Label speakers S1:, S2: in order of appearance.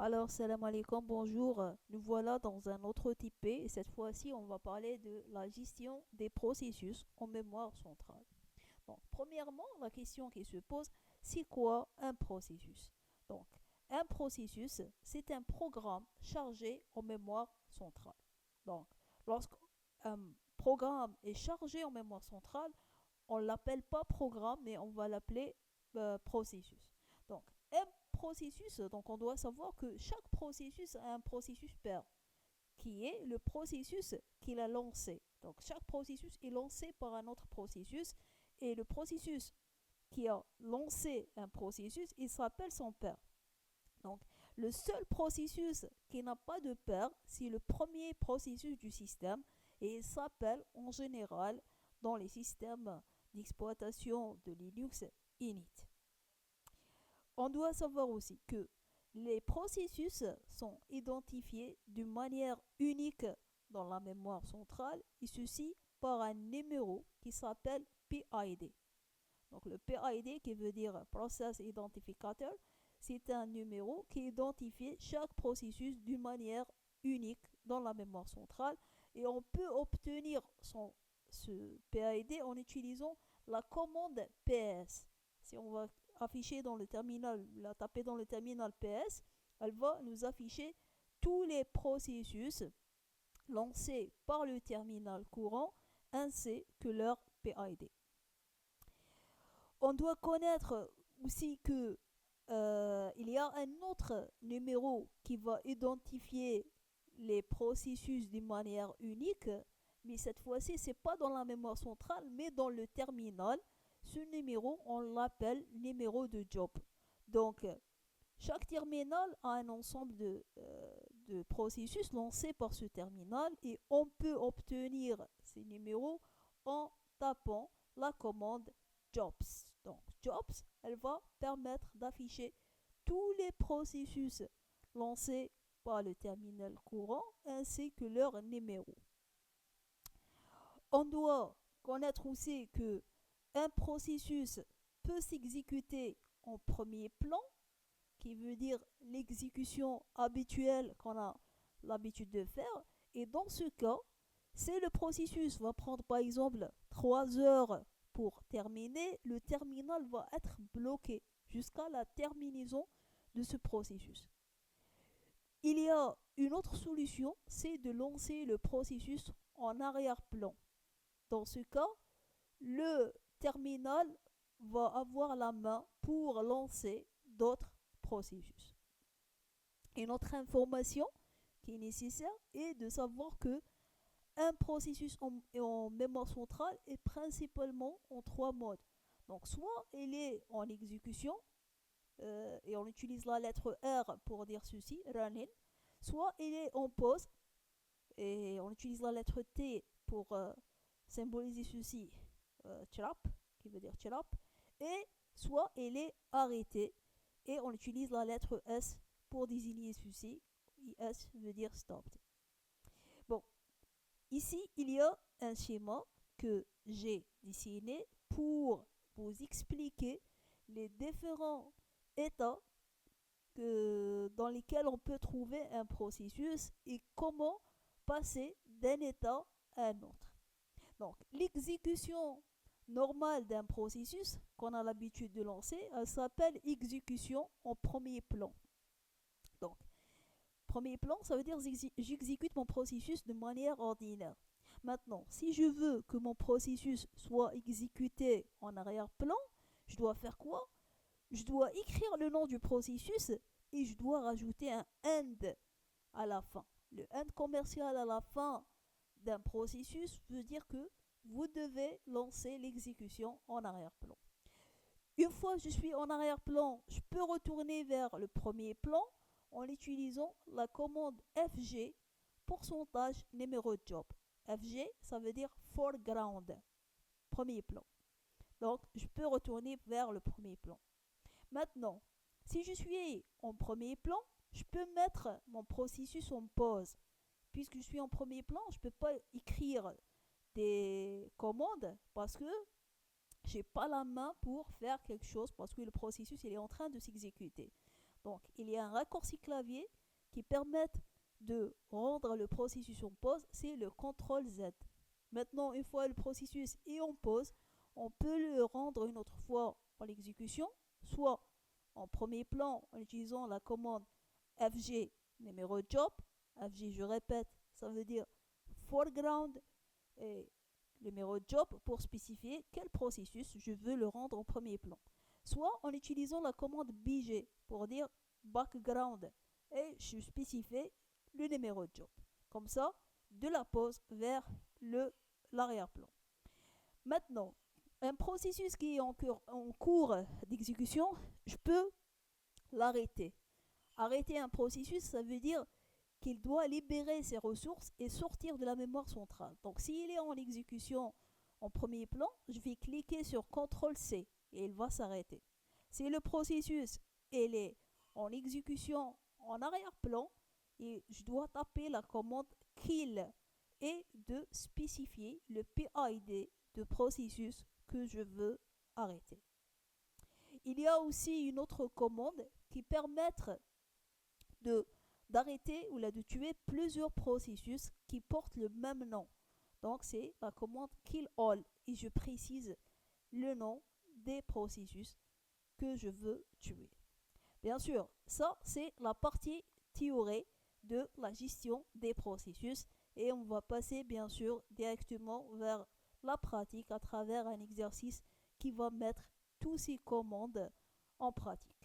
S1: Alors, salam alaikum, bonjour. Nous voilà dans un autre type et cette fois-ci, on va parler de la gestion des processus en mémoire centrale. Donc, premièrement, la question qui se pose, c'est quoi un processus? Donc, un processus, c'est un programme chargé en mémoire centrale. Donc, lorsqu'un programme est chargé en mémoire centrale, on ne l'appelle pas programme, mais on va l'appeler processus. Donc, un processus, donc on doit savoir que chaque processus a un processus père, qui est le processus qu'il a lancé. Donc, chaque processus est lancé par un autre processus, et le processus qui a lancé un processus, il s'appelle son père. Donc, le seul processus qui n'a pas de père, c'est le premier processus du système et il s'appelle en général dans les systèmes d'exploitation de Linux init. On doit savoir aussi que les processus sont identifiés d'une manière unique dans la mémoire centrale et ceci par un numéro qui s'appelle PID. Donc le PID qui veut dire Process Identificator, c'est un numéro qui identifie chaque processus d'une manière unique dans la mémoire centrale et on peut obtenir ce PID en utilisant la commande PS. Si on va afficher dans le terminal, la taper dans le terminal PS, elle va nous afficher tous les processus lancés par le terminal courant ainsi que leur PID. On doit connaître aussi que il y a un autre numéro qui va identifier les processus d'une manière unique, mais cette fois-ci, c'est pas dans la mémoire centrale, mais dans le terminal. Ce numéro, on l'appelle numéro de job. Donc, chaque terminal a un ensemble de processus lancés par ce terminal et on peut obtenir ces numéros en tapant la commande jobs. Donc jobs, elle va permettre d'afficher tous les processus lancés par le terminal courant ainsi que leur numéro. On doit connaître aussi que un processus peut s'exécuter en premier plan, qui veut dire l'exécution habituelle qu'on a l'habitude de faire. Et dans ce cas, si le processus va prendre par exemple 3 heures pour terminer, le terminal va être bloqué jusqu'à la terminaison de ce processus. Il y a une autre solution, c'est de lancer le processus en arrière-plan. Dans ce cas, le terminal va avoir la main pour lancer d'autres processus. Une autre information qui est nécessaire est de savoir que un processus en mémoire centrale est principalement en trois modes. Donc soit il est en exécution et on utilise la lettre R pour dire ceci, running, soit il est en pause et on utilise la lettre T pour symboliser ceci, trap, qui veut dire trap, et soit il est arrêté et on utilise la lettre S pour désigner ceci. S veut dire stopped. Bon, ici il y a un schéma que j'ai dessiné pour vous expliquer les différents états dans lesquels on peut trouver un processus et comment passer d'un état à un autre. Donc, l'exécution normale d'un processus qu'on a l'habitude de lancer, elle s'appelle exécution en premier plan. Donc, premier plan, ça veut dire j'exécute mon processus de manière ordinaire. Maintenant, si je veux que mon processus soit exécuté en arrière-plan, je dois faire quoi? Je dois écrire le nom du processus et je dois rajouter un end à la fin. Le end commercial à la fin d'un processus veut dire que vous devez lancer l'exécution en arrière-plan. Une fois que je suis en arrière-plan, je peux retourner vers le premier plan en utilisant la commande FG, pourcentage numéro de job. FG, ça veut dire foreground, premier plan. Donc, je peux retourner vers le premier plan. Maintenant, si je suis en premier plan, je peux mettre mon processus en pause. Puisque je suis en premier plan, je ne peux pas écrire des commandes parce que j'ai pas la main pour faire quelque chose parce que le processus il est en train de s'exécuter. Donc, il y a un raccourci clavier qui permet de rendre le processus en pause, c'est le CTRL Z. Maintenant, une fois le processus est en pause, on peut le rendre une autre fois en exécution, soit en premier plan en utilisant la commande FG numéro job. FG, je répète, ça veut dire foreground et numéro job pour spécifier quel processus je veux le rendre en premier plan. Soit en utilisant la commande BG pour dire background et je spécifie le numéro job. Comme ça, de la pause vers l'arrière-plan. Maintenant, un processus qui est en cours d'exécution, je peux l'arrêter. Arrêter un processus, ça veut dire qu'il doit libérer ses ressources et sortir de la mémoire centrale. Donc s'il est en exécution en premier plan, je vais cliquer sur CTRL-C et il va s'arrêter. Si le processus est en exécution en arrière-plan, et je dois taper la commande kill et de spécifier le PID de processus que je veux arrêter. Il y a aussi une autre commande qui permet d'arrêter ou de tuer plusieurs processus qui portent le même nom. Donc c'est la commande kill all et je précise le nom des processus que je veux tuer. Bien sûr, ça c'est la partie théorique de la gestion des processus et on va passer bien sûr directement vers la pratique à travers un exercice qui va mettre toutes ces commandes en pratique.